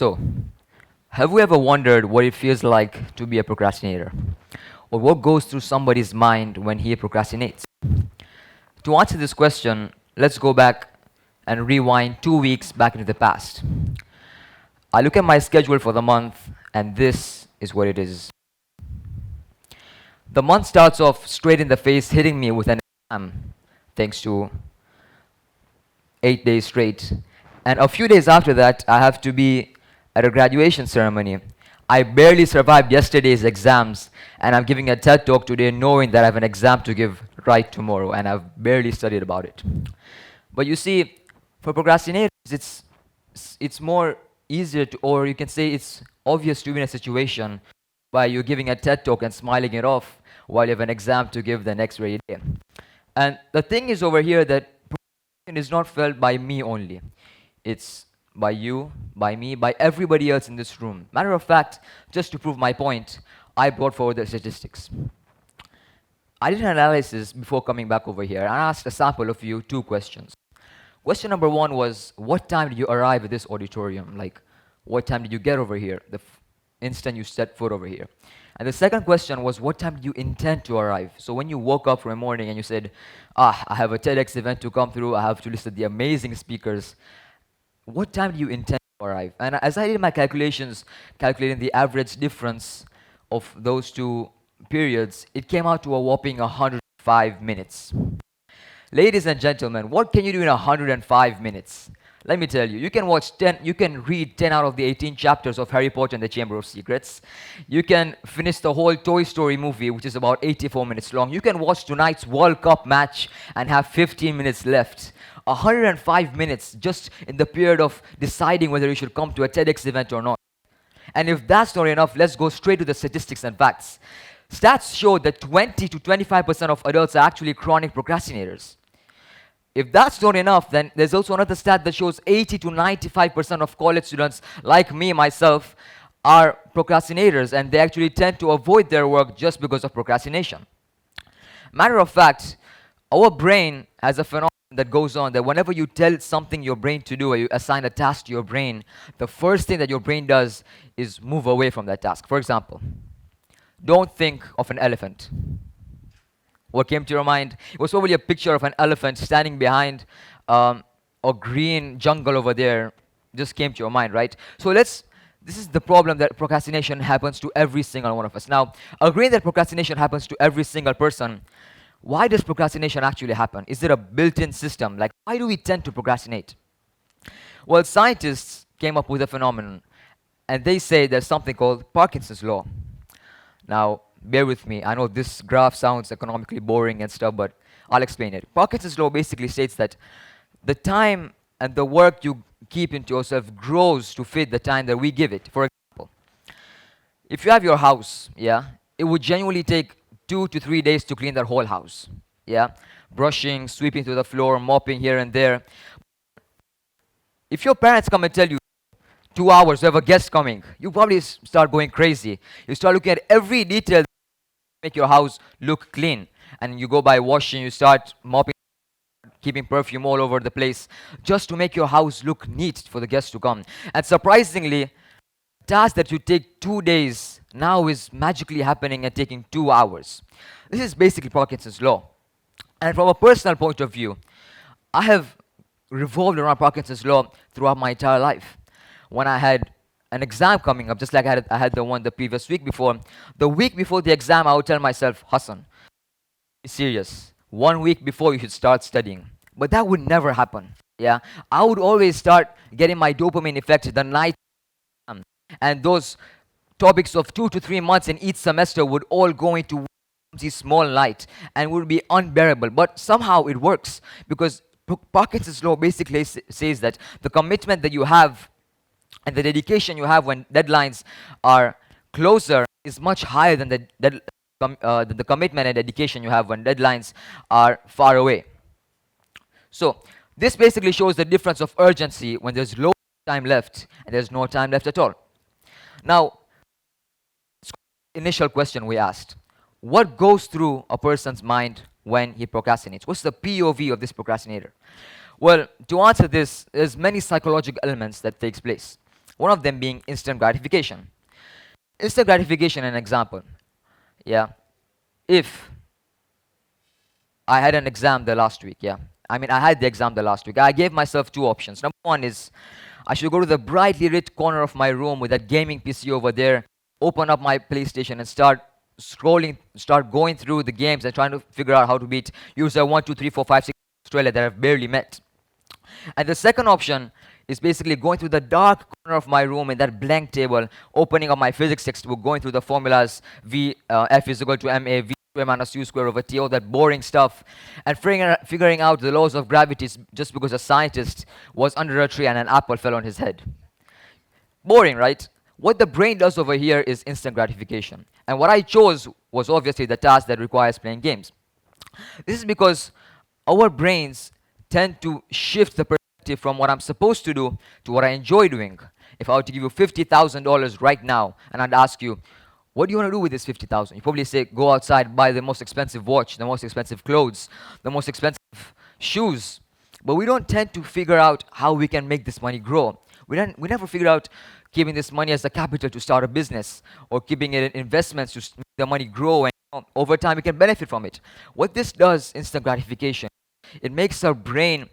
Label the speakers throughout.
Speaker 1: So, have you ever wondered what it feels like to be a procrastinator? Or what goes through somebody's mind when he procrastinates? To answer this question, let's go back and rewind 2 weeks back into the past. I look at my schedule for the month, and this is what it is. The month starts off straight in the face, hitting me with an exam, thanks to 8 days straight. And a few days after that, I have to be at a graduation ceremony. I barely survived yesterday's exams, and I'm giving a TED talk today knowing that I have an exam to give right tomorrow, and I've barely studied about it. But you see, for procrastinators, it's more easier to, or you can say it's obvious to be in a situation where you're giving a TED talk and smiling it off while you have an exam to give the next very day. And the thing is over here that procrastination is not felt by me only. It's by you, by me, by everybody else in this room. Matter of fact, just to prove my point, I brought forward the statistics. I did an analysis before coming back over here. I asked a sample of you 2 questions. Question number 1 was, what time did you arrive at this auditorium? Like, what time did you get over here, the instant you set foot over here? And the second question was, what time did you intend to arrive? So when you woke up from a morning and you said, I have a TEDx event to come through, I have to listen to the amazing speakers, what time do you intend to arrive? And as I did my calculations, calculating the average difference of those 2 periods, it came out to a whopping 105 minutes. Ladies and gentlemen, what can you do in 105 minutes? Let me tell you, you can read 10 out of the 18 chapters of Harry Potter and the Chamber of Secrets. You can finish the whole Toy Story movie, which is about 84 minutes long. You can watch tonight's World Cup match and have 15 minutes left. 105 minutes just in the period of deciding whether you should come to a TEDx event or not. And if that's not enough, let's go straight to the statistics and facts. Stats show that 20 to 25% of adults are actually chronic procrastinators. If that's not enough, then there's also another stat that shows 80 to 95% of college students, like me, myself, are procrastinators, and they actually tend to avoid their work just because of procrastination. Matter of fact, our brain has a phenomenon that goes on that whenever you tell something your brain to do, or you assign a task to your brain, the first thing that your brain does is move away from that task. For example, don't think of an elephant. What came to your mind? It was probably a picture of an elephant standing behind a green jungle over there. Just came to your mind, right? So this is the problem, that procrastination happens to every single one of us. Now, agreeing that procrastination happens to every single person, why does procrastination actually happen? Is there a built-in system? Like, why do we tend to procrastinate? Well, scientists came up with a phenomenon, and they say there's something called Parkinson's law. Now, bear with me. I know this graph sounds economically boring and stuff, but I'll explain it. Parkinson's law basically states that the time and the work you keep into yourself grows to fit the time that we give it. For example, if you have your house, it would genuinely take 2 to 3 days to clean that whole house. Brushing, sweeping to the floor, mopping here and there. If your parents come and tell you 2 hours, you have a guest coming, you probably start going crazy. You start looking at every detail to make your house look clean. And you go by washing, you start mopping, keeping perfume all over the place, just to make your house look neat for the guests to come. And surprisingly, a task that you take 2 days now is magically happening and taking 2 hours. This is basically Parkinson's law. And from a personal point of view, I have revolved around Parkinson's law throughout my entire life. When I had an exam coming up, just like I had the one the previous week before, the week before the exam, I would tell myself, Hassan, be serious. 1 week before you should start studying. But that would never happen. I would always start getting my dopamine effect the night, and those topics of 2 to 3 months in each semester would all go into one small light and would be unbearable. But somehow it works, because Parkinson's law basically says that the commitment that you have and the dedication you have when deadlines are closer is much higher than the commitment and dedication you have when deadlines are far away. So this basically shows the difference of urgency when there's low time left and there's no time left at all. Now, initial question we asked, what goes through a person's mind when he procrastinates? What's the POV of this procrastinator? Well, to answer this, there's many psychological elements that takes place. One of them being instant gratification. Instant gratification, an example. Yeah. If I had an exam the last week, yeah. I mean, I had the exam the last week. I gave myself two options. Number one is I should go to the brightly lit corner of my room with that gaming PC over there, open up my PlayStation and start scrolling, start going through the games and trying to figure out how to beat user 1, 2, 3, 4, 5, 6 Australia that I've barely met. And the second option is basically going through the dark corner of my room in that blank table, opening up my physics textbook, going through the formulas, F is equal to ma, v square minus u square over t, all that boring stuff, and figuring out the laws of gravity just because a scientist was under a tree and an apple fell on his head. Boring, right? What the brain does over here is instant gratification. And what I chose was obviously the task that requires playing games. This is because our brains tend to shift the perspective from what I'm supposed to do to what I enjoy doing. If I were to give you $50,000 right now and I'd ask you, what do you want to do with this 50,000? You probably say, go outside, buy the most expensive watch, the most expensive clothes, the most expensive shoes. But we don't tend to figure out how we can make this money grow. We never figure out keeping this money as a capital to start a business or keeping it in investments to make the money grow and over time we can benefit from it. What this does, instant gratification, it makes our brain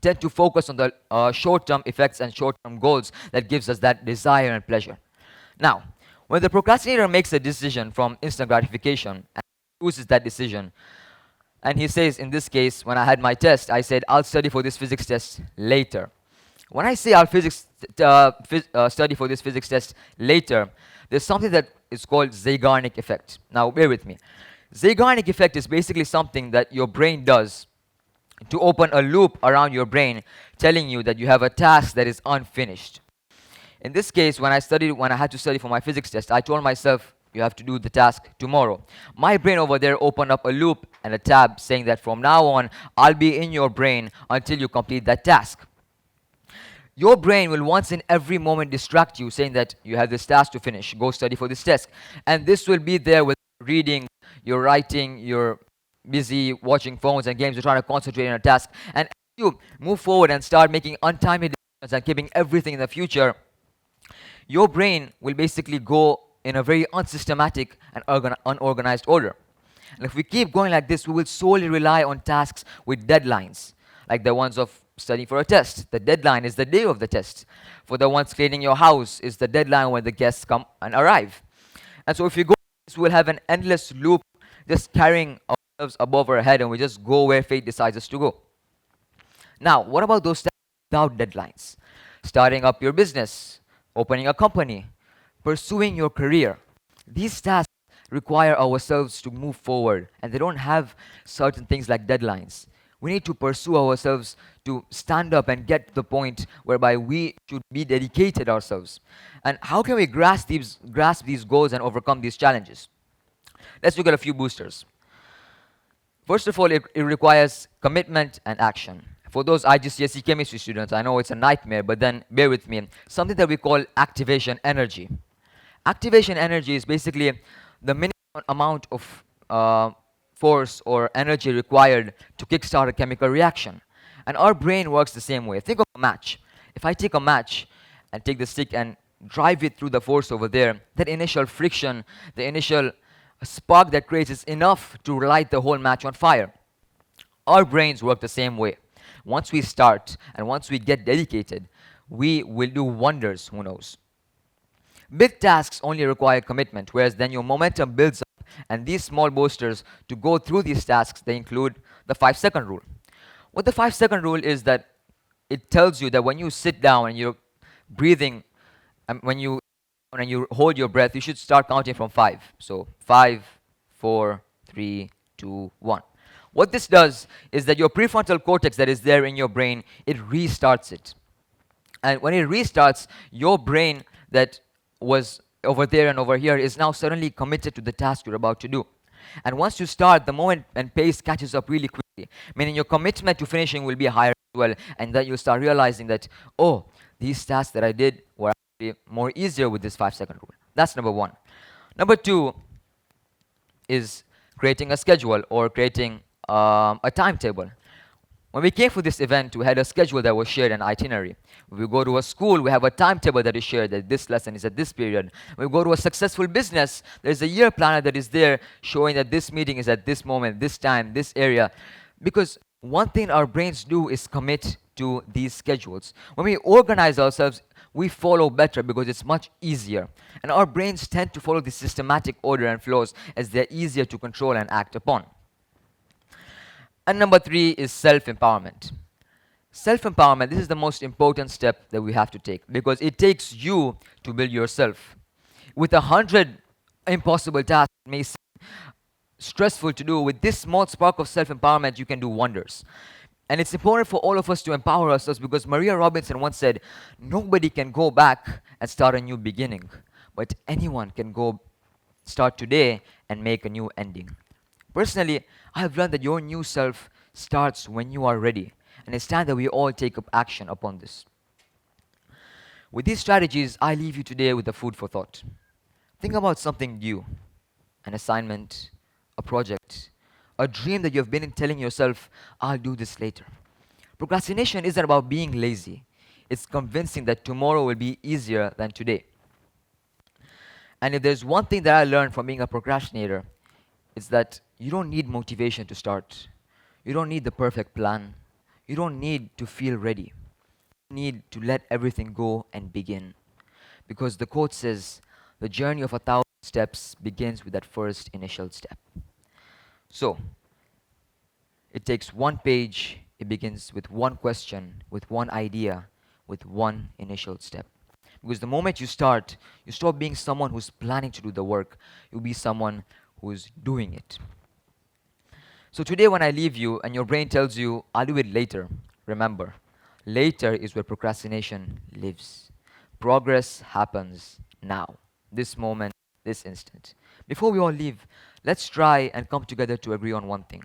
Speaker 1: tend to focus on the short-term effects and short-term goals that gives us that desire and pleasure. Now, when the procrastinator makes a decision from instant gratification and chooses that decision, and he says, in this case, when I had my test, I said, I'll study for this physics test later. When I say I'll study for this physics test later, there's something that is called Zeigarnik effect. Now, bear with me. Zeigarnik effect is basically something that your brain does to open a loop around your brain telling you that you have a task that is unfinished. In this case, when I had to study for my physics test, I told myself, you have to do the task tomorrow. My brain over there opened up a loop and a tab saying that from now on, I'll be in your brain until you complete that task. Your brain will once in every moment distract you, saying that you have this task to finish, go study for this test. And this will be there with reading, you're writing, you're busy watching phones and games, you're trying to concentrate on a task. And as you move forward and start making untimely decisions and keeping everything in the future, your brain will basically go in a very unsystematic and unorganized order. And if we keep going like this, we will solely rely on tasks with deadlines, like the ones of studying for a test. The deadline is the day of the test. For the ones cleaning your house, is the deadline when the guests come and arrive. And so if we go like this, we'll have an endless loop just carrying ourselves above our head and we just go where fate decides us to go. Now, what about those tasks without deadlines? Starting up your business, opening a company, pursuing your career. These tasks require ourselves to move forward and they don't have certain things like deadlines. We need to pursue ourselves to stand up and get to the point whereby we should be dedicated ourselves. And how can we grasp these goals and overcome these challenges? Let's look at a few boosters. First of all, it requires commitment and action. For those IGCSE chemistry students, I know it's a nightmare, but then bear with me. Something that we call activation energy. Activation energy is basically the minimum amount of force or energy required to kickstart a chemical reaction. And our brain works the same way. Think of a match. If I take a match and take the stick and drive it through the force over there, that initial friction, the initial spark that creates is enough to light the whole match on fire. Our brains work the same way. Once we start and once we get dedicated, we will do wonders, who knows. Big tasks only require commitment, whereas then your momentum builds up. And these small boosters, to go through these tasks, they include the 5-second rule. What the 5-second rule is that it tells you that when you sit down and you're breathing, when you hold your breath, you should start counting from 5. So 5, 4, 3, 2, 1. What this does is that your prefrontal cortex that is there in your brain, it restarts it. And when it restarts, your brain that was over there and over here is now suddenly committed to the task you're about to do. And once you start, the moment and pace catches up really quickly, meaning your commitment to finishing will be higher as well, and then you'll start realizing that, oh, these tasks that I did were actually more easier with this 5-second rule. That's number one. Number two is creating a schedule or creating a timetable. When we came for this event, we had a schedule that was shared, an itinerary. When we go to a school, we have a timetable that is shared, that this lesson is at this period. When we go to a successful business, there's a year planner that is there showing that this meeting is at this moment, this time, this area. Because one thing our brains do is commit to these schedules. When we organize ourselves, we follow better because it's much easier. And our brains tend to follow the systematic order and flows as they're easier to control and act upon. And number 3 is self-empowerment. Self-empowerment, this is the most important step that we have to take because it takes you to build yourself. With 100 impossible tasks, it may seem stressful to do. With this small spark of self-empowerment, you can do wonders. And it's important for all of us to empower ourselves because Maria Robinson once said, nobody can go back and start a new beginning, but anyone can go start today and make a new ending. Personally, I have learned that your new self starts when you are ready, and it's time that we all take up action upon this. With these strategies, I leave you today with a food for thought. Think about something new, an assignment, a project, a dream that you've been telling yourself, I'll do this later. Procrastination isn't about being lazy. It's convincing that tomorrow will be easier than today. And if there's one thing that I learned from being a procrastinator, it's that you don't need motivation to start. You don't need the perfect plan. You don't need to feel ready. You need to let everything go and begin. Because the quote says, the journey of 1,000 steps begins with that first initial step. So, it takes one page, it begins with one question, with one idea, with one initial step. Because the moment you start, you stop being someone who's planning to do the work. You'll be someone who's doing it. So today when I leave you and your brain tells you, I'll do it later, remember, later is where procrastination lives. Progress happens now, this moment, this instant. Before we all leave, let's try and come together to agree on one thing.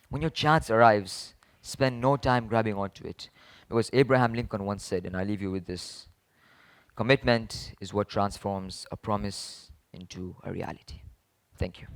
Speaker 1: When your chance arrives, spend no time grabbing onto it. Because Abraham Lincoln once said, and I leave you with this, commitment is what transforms a promise into a reality. Thank you.